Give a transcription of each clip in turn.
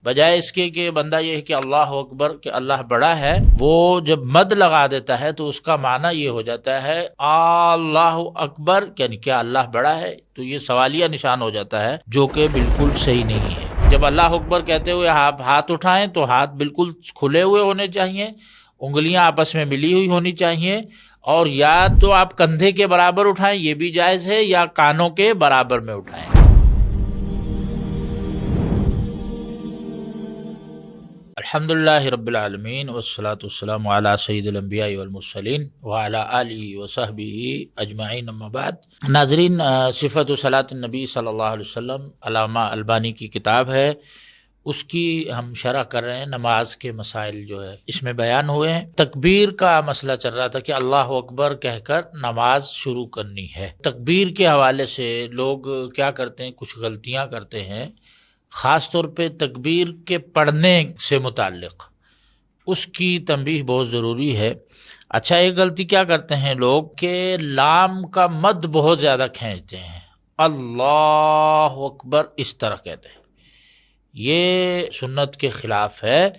بجائے اس کے کہ بندہ یہ ہے کہ اللہ اکبر کہ اللہ بڑا ہے، وہ جب مد لگا دیتا ہے تو اس کا معنی یہ ہو جاتا ہے اللہ اکبر یعنی کیا اللہ بڑا ہے، تو یہ سوالیہ نشان ہو جاتا ہے جو کہ بالکل صحیح نہیں ہے۔ جب اللہ اکبر کہتے ہوئے آپ ہاتھ اٹھائیں تو ہاتھ بالکل کھلے ہوئے ہونے چاہیے، انگلیاں آپس میں ملی ہوئی ہونی چاہیے، اور یا تو آپ کندھے کے برابر اٹھائیں، یہ بھی جائز ہے، یا کانوں کے برابر میں اٹھائیں۔ الحمدللہ رب العالمین والصلاة والسلام علی سید الانبیاء والمرسلین وعلی آلہ وصحبہ اجمعین، اما بعد۔ ناظرین، صفت صلاۃ النبی صلی اللہ علیہ وسلم علامہ البانی کی کتاب ہے، اس کی ہم شرح کر رہے ہیں۔ نماز کے مسائل جو ہے اس میں بیان ہوئے ہیں۔ تکبیر کا مسئلہ چل رہا تھا کہ اللہ اکبر کہہ کر نماز شروع کرنی ہے۔ تکبیر کے حوالے سے لوگ کیا کرتے ہیں، کچھ غلطیاں کرتے ہیں، خاص طور پہ تکبیر کے پڑھنے سے متعلق اس کی تنبیہ بہت ضروری ہے۔ اچھا، ایک غلطی کیا کرتے ہیں لوگ کہ لام کا مد بہت زیادہ کھینچتے ہیں، اللہ اکبر اس طرح کہتے ہیں، یہ سنت کے خلاف ہے۔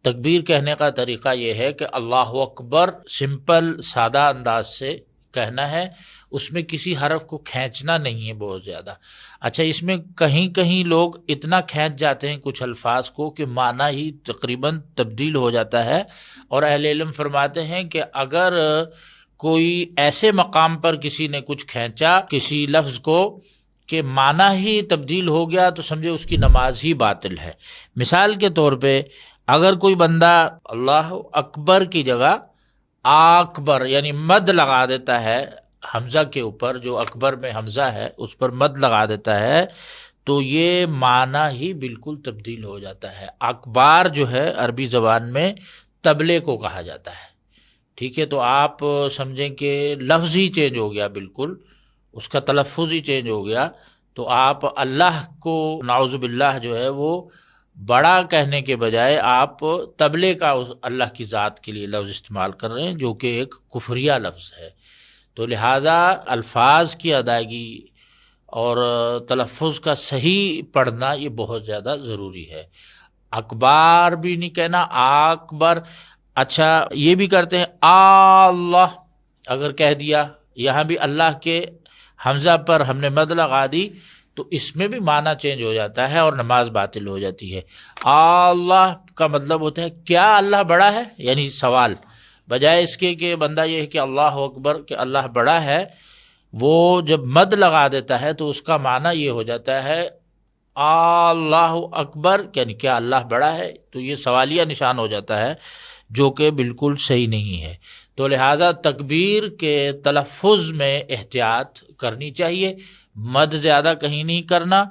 تکبیر کہنے کا طریقہ یہ ہے کہ اللہ اکبر سمپل سادہ انداز سے کہنا ہے، اس میں کسی حرف کو کھینچنا نہیں ہے بہت زیادہ۔ اچھا، اس میں کہیں کہیں لوگ اتنا کھینچ جاتے ہیں کچھ الفاظ کو کہ معنی ہی تقریباً تبدیل ہو جاتا ہے، اور اہل علم فرماتے ہیں کہ اگر کوئی ایسے مقام پر کسی نے کچھ کھینچا کسی لفظ کو کہ معنی ہی تبدیل ہو گیا تو سمجھے اس کی نماز ہی باطل ہے۔ مثال کے طور پہ اگر کوئی بندہ اللہ اکبر کی جگہ اکبر یعنی مد لگا دیتا ہے حمزہ کے اوپر، جو اکبر میں حمزہ ہے اس پر مد لگا دیتا ہے، تو یہ معنی ہی بالکل تبدیل ہو جاتا ہے۔ اکبار جو ہے عربی زبان میں تبلے کو کہا جاتا ہے، ٹھیک ہے؟ تو آپ سمجھیں کہ لفظ ہی چینج ہو گیا، بالکل اس کا تلفظ ہی چینج ہو گیا۔ تو آپ اللہ کو نعوذ باللہ جو ہے وہ بڑا کہنے کے بجائے آپ تبلے کا اللہ کی ذات کے لیے لفظ استعمال کر رہے ہیں، جو کہ ایک کفریہ لفظ ہے۔ تو لہٰذا الفاظ کی ادائیگی اور تلفظ کا صحیح پڑھنا یہ بہت زیادہ ضروری ہے۔ اکبار بھی نہیں کہنا، اکبر۔ اچھا، یہ بھی کرتے ہیں اللہ، اگر کہہ دیا یہاں بھی اللہ کے حمزہ پر ہم نے مد لگا دی تو اس میں بھی معنی چینج ہو جاتا ہے اور نماز باطل ہو جاتی ہے۔ اللہ کا مطلب ہوتا ہے کیا اللہ بڑا ہے، یعنی سوال، بجائے اس کے کہ بندہ یہ ہے کہ اللہ اکبر کہ اللہ بڑا ہے، وہ جب مد لگا دیتا ہے تو اس کا معنی یہ ہو جاتا ہے اللہ اکبر یعنی کیا اللہ بڑا ہے، تو یہ سوالیہ نشان ہو جاتا ہے جو کہ بالکل صحیح نہیں ہے۔ تو لہٰذا تکبیر کے تلفظ میں احتیاط کرنی چاہیے، مد زیادہ کہیں نہیں کرنا،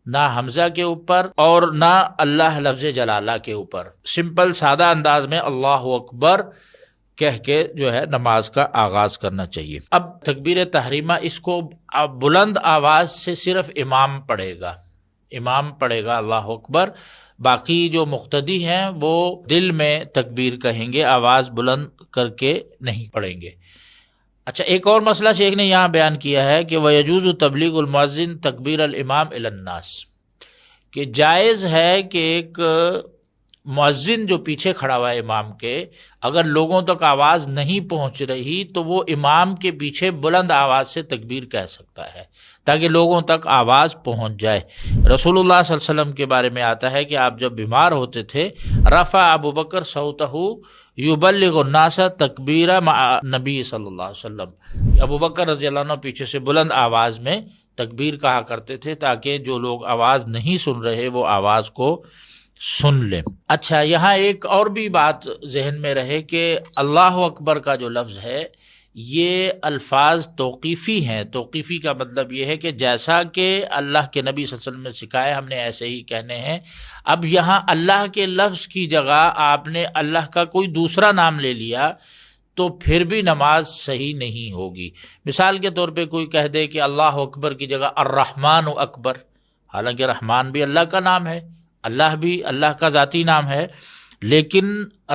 نہ حمزہ کے اوپر اور نہ اللہ لفظ جلالہ کے اوپر، سمپل سادہ انداز میں اللہ اکبر کہہ کے جو ہے نماز کا آغاز کرنا چاہیے۔ اب تکبیر تحریمہ، اس کو بلند آواز سے صرف امام پڑھے گا، امام پڑھے گا اللہ اکبر، باقی جو مقتدی ہیں وہ دل میں تکبیر کہیں گے، آواز بلند کر کے نہیں پڑھیں گے۔ اچھا، ایک اور مسئلہ شیخ نے یہاں بیان کیا ہے کہ وَيَجُوزُ تبلیغ المؤذن تکبیر الامام الی الناس، کہ جائز ہے کہ ایک مؤذن جو پیچھے کھڑا ہوا ہے امام کے، اگر لوگوں تک آواز نہیں پہنچ رہی تو وہ امام کے پیچھے بلند آواز سے تکبیر کہہ سکتا ہے تاکہ لوگوں تک آواز پہنچ جائے۔ رسول اللہ صلی اللہ علیہ وسلم کے بارے میں آتا ہے کہ آپ جب بیمار ہوتے تھے، رفع ابو بکر صوتہ یبلغ الناس تکبیر مع نبی صلی اللہ علیہ وسلم، ابو بکر رضی اللہ عنہ پیچھے سے بلند آواز میں تکبیر کہا کرتے تھے تاکہ جو لوگ آواز نہیں سن رہے وہ آواز کو سن لیں۔ اچھا، یہاں ایک اور بھی بات ذہن میں رہے کہ اللہ اکبر کا جو لفظ ہے یہ الفاظ توقیفی ہیں۔ توقیفی کا مطلب یہ ہے کہ جیسا کہ اللہ کے نبی صلی اللہ علیہ وسلم نے سکھایا ہم نے ایسے ہی کہنے ہیں۔ اب یہاں اللہ کے لفظ کی جگہ آپ نے اللہ کا کوئی دوسرا نام لے لیا تو پھر بھی نماز صحیح نہیں ہوگی۔ مثال کے طور پہ کوئی کہہ دے کہ اللہ اکبر کی جگہ الرحمن اکبر، حالانکہ رحمان بھی اللہ کا نام ہے، اللہ بھی اللہ کا ذاتی نام ہے، لیکن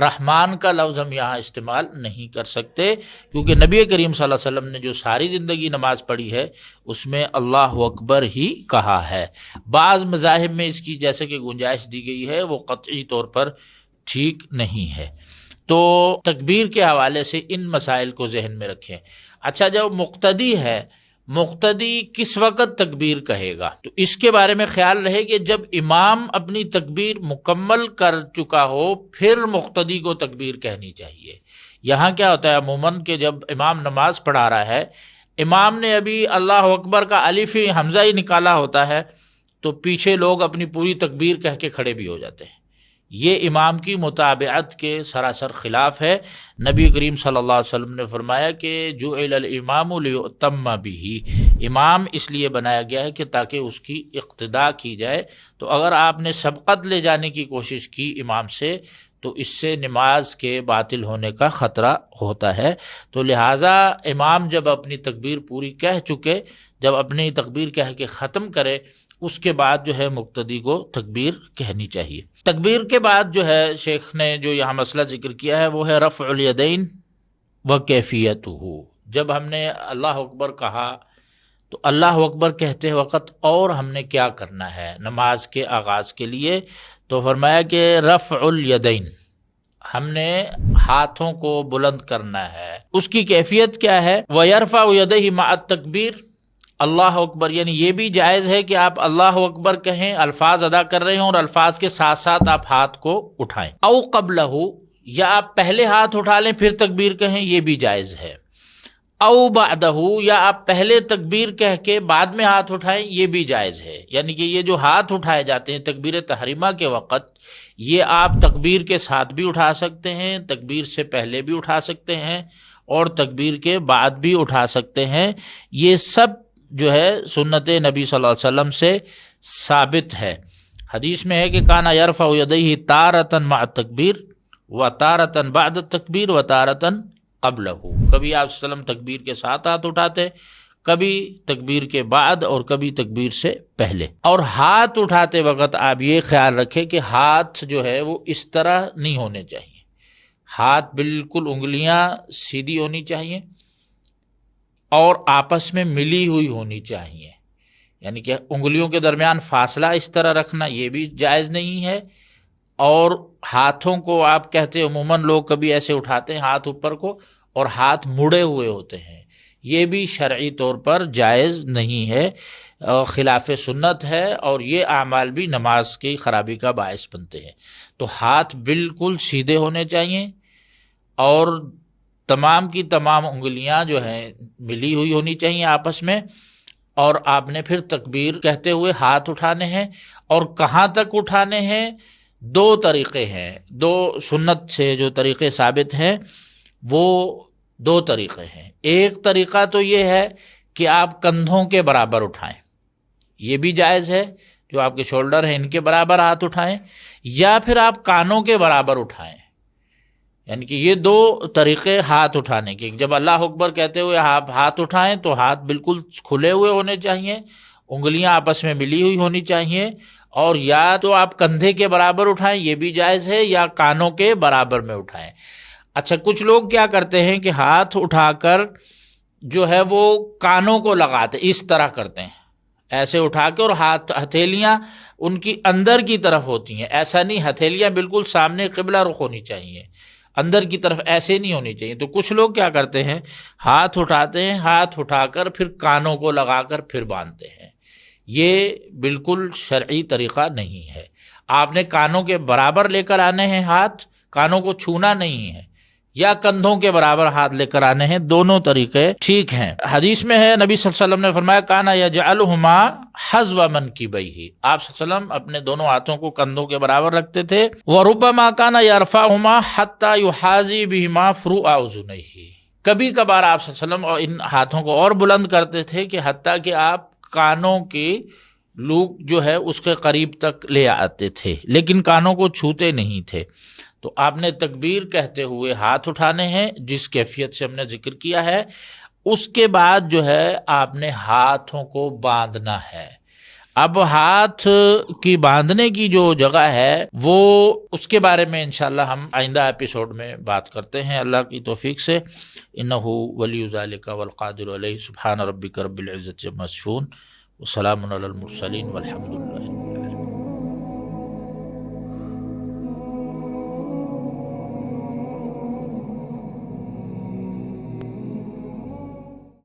رحمان کا لفظ ہم یہاں استعمال نہیں کر سکتے، کیونکہ نبی کریم صلی اللہ علیہ وسلم نے جو ساری زندگی نماز پڑھی ہے اس میں اللہ اکبر ہی کہا ہے۔ بعض مذاہب میں اس کی جیسے کہ گنجائش دی گئی ہے وہ قطعی طور پر ٹھیک نہیں ہے۔ تو تکبیر کے حوالے سے ان مسائل کو ذہن میں رکھیں۔ اچھا، جب مقتدی ہے، مقتدی کس وقت تکبیر کہے گا؟ تو اس کے بارے میں خیال رہے کہ جب امام اپنی تکبیر مکمل کر چکا ہو پھر مقتدی کو تکبیر کہنی چاہیے۔ یہاں کیا ہوتا ہے عموماً کہ جب امام نماز پڑھا رہا ہے، امام نے ابھی اللہ اکبر کا الف حمزہ ہی نکالا ہوتا ہے تو پیچھے لوگ اپنی پوری تکبیر کہہ کے کھڑے بھی ہو جاتے ہیں۔ یہ امام کی متابعت کے سراسر خلاف ہے۔ نبی کریم صلی اللہ علیہ وسلم نے فرمایا کہ جعل الامام لیؤتم بہ، امام اس لیے بنایا گیا ہے کہ تاکہ اس کی اقتداء کی جائے۔ تو اگر آپ نے سبقت لے جانے کی کوشش کی امام سے تو اس سے نماز کے باطل ہونے کا خطرہ ہوتا ہے۔ تو لہٰذا امام جب اپنی تکبیر پوری کہہ چکے، جب اپنی تکبیر کہہ کے ختم کرے، اس کے بعد جو ہے مقتدی کو تکبیر کہنی چاہیے۔ تکبیر کے بعد جو ہے شیخ نے جو یہاں مسئلہ ذکر کیا ہے وہ ہے رفع الیدین و کیفیتہ۔ جب ہم نے اللہ اکبر کہا تو اللہ اکبر کہتے وقت اور ہم نے کیا کرنا ہے نماز کے آغاز کے لیے؟ تو فرمایا کہ رفع الیدین، ہم نے ہاتھوں کو بلند کرنا ہے۔ اس کی کیفیت کیا ہے؟ وَيَرْفَعُ يَدَيْهِ مَعَ التَّكْبِيرِ، اللہ اکبر، یعنی یہ بھی جائز ہے کہ آپ اللہ اکبر کہیں، الفاظ ادا کر رہے ہوں اور الفاظ کے ساتھ ساتھ آپ ہاتھ کو اٹھائیں۔ او قبلہ، یا آپ پہلے ہاتھ اٹھا لیں پھر تکبیر کہیں، یہ بھی جائز ہے۔ او بعدہ، یا آپ پہلے تکبیر کہہ کے بعد میں ہاتھ اٹھائیں، یہ بھی جائز ہے۔ یعنی کہ یہ جو ہاتھ اٹھائے جاتے ہیں تکبیر تحریمہ کے وقت، یہ آپ تکبیر کے ساتھ بھی اٹھا سکتے ہیں، تکبیر سے پہلے بھی اٹھا سکتے ہیں اور تکبیر کے بعد بھی اٹھا سکتے ہیں۔ یہ سب جو ہے سنت نبی صلی اللہ علیہ وسلم سے ثابت ہے۔ حدیث میں ہے کہ کانا یرفع یدیہ تارۃ مع التکبیر و تارۃ بعد التکبیر و تارۃ قبلہ، کبھی آپ صلی اللہ علیہ وسلم تکبیر کے ساتھ ہاتھ اٹھاتے، کبھی تکبیر کے بعد اور کبھی تکبیر سے پہلے۔ اور ہاتھ اٹھاتے وقت آپ یہ خیال رکھیں کہ ہاتھ جو ہے وہ اس طرح نہیں ہونے چاہیے، ہاتھ بالکل انگلیاں سیدھی ہونی چاہیے اور آپس میں ملی ہوئی ہونی چاہیے۔ یعنی کہ انگلیوں کے درمیان فاصلہ اس طرح رکھنا یہ بھی جائز نہیں ہے۔ اور ہاتھوں کو آپ کہتے عموماً لوگ کبھی ایسے اٹھاتے ہیں ہاتھ اوپر کو اور ہاتھ مڑے ہوئے ہوتے ہیں، یہ بھی شرعی طور پر جائز نہیں ہے، خلاف سنت ہے، اور یہ اعمال بھی نماز کی خرابی کا باعث بنتے ہیں۔ تو ہاتھ بالکل سیدھے ہونے چاہیے اور تمام کی تمام انگلیاں جو ہیں ملی ہوئی ہونی چاہیے آپس میں، اور آپ نے پھر تکبیر کہتے ہوئے ہاتھ اٹھانے ہیں۔ اور کہاں تک اٹھانے ہیں؟ دو طریقے ہیں، دو سنت سے جو طریقے ثابت ہیں وہ دو طریقے ہیں۔ ایک طریقہ تو یہ ہے کہ آپ کندھوں کے برابر اٹھائیں، یہ بھی جائز ہے، جو آپ کے شولڈر ہیں ان کے برابر ہاتھ اٹھائیں، یا پھر آپ کانوں کے برابر اٹھائیں۔ یعنی کہ یہ دو طریقے ہاتھ اٹھانے کے۔ جب اللہ اکبر کہتے ہوئے آپ ہاتھ اٹھائیں تو ہاتھ بالکل کھلے ہوئے ہونے چاہیے، انگلیاں آپس میں ملی ہوئی ہونی چاہیے، اور یا تو آپ کندھے کے برابر اٹھائیں، یہ بھی جائز ہے، یا کانوں کے برابر میں اٹھائیں۔ اچھا، کچھ لوگ کیا کرتے ہیں کہ ہاتھ اٹھا کر جو ہے وہ کانوں کو لگاتے، اس طرح کرتے ہیں، ایسے اٹھا کے، اور ہتھیلیاں ان کی اندر کی طرف ہوتی ہیں۔ ایسا نہیں، ہتھیلیاں بالکل سامنے قبلہ رخ ہونی چاہیے، اندر کی طرف ایسے نہیں ہونی چاہیے۔ تو کچھ لوگ کیا کرتے ہیں، ہاتھ اٹھاتے ہیں، ہاتھ اٹھا کر پھر کانوں کو لگا کر پھر باندھتے ہیں۔ یہ بالکل شرعی طریقہ نہیں ہے۔ آپ نے کانوں کے برابر لے کر آنے ہیں ہاتھ، کانوں کو چھونا نہیں ہے، یا کندھوں کے برابر ہاتھ لے کر آنے ہیں، دونوں طریقے ٹھیک ہیں۔ حدیث میں ہے نبی صلی اللہ علیہ وسلم نے فرمایا کانا یجعلہما حذو منکبیہ، آپ صلی اللہ علیہ وسلم اپنے دونوں ہاتھوں کو کندھوں کے برابر رکھتے تھے۔ وربما کانا یرفعہما حتی یحاذی بہما فروع اذنیہ، کبھی کبھار آپ صلی اللہ علیہ وسلم ان ہاتھوں کو اور بلند کرتے تھے کہ حتیٰ کہ آپ کانوں کی لوک جو ہے اس کے قریب تک لے آتے تھے، لیکن کانوں کو چھوتے نہیں تھے۔ تو آپ نے تکبیر کہتے ہوئے ہاتھ اٹھانے ہیں جس کیفیت سے ہم نے ذکر کیا ہے، اس کے بعد جو ہے آپ نے ہاتھوں کو باندھنا ہے۔ اب ہاتھ کی باندھنے کی جو جگہ ہے وہ اس کے بارے میں انشاءاللہ ہم آئندہ ایپیسوڈ میں بات کرتے ہیں اللہ کی توفیق سے. انہ ولی ذالک والقادر علیہ. سبحان ربک رب العزت عما یصفون وسلام علی المرسلین والحمد للہ.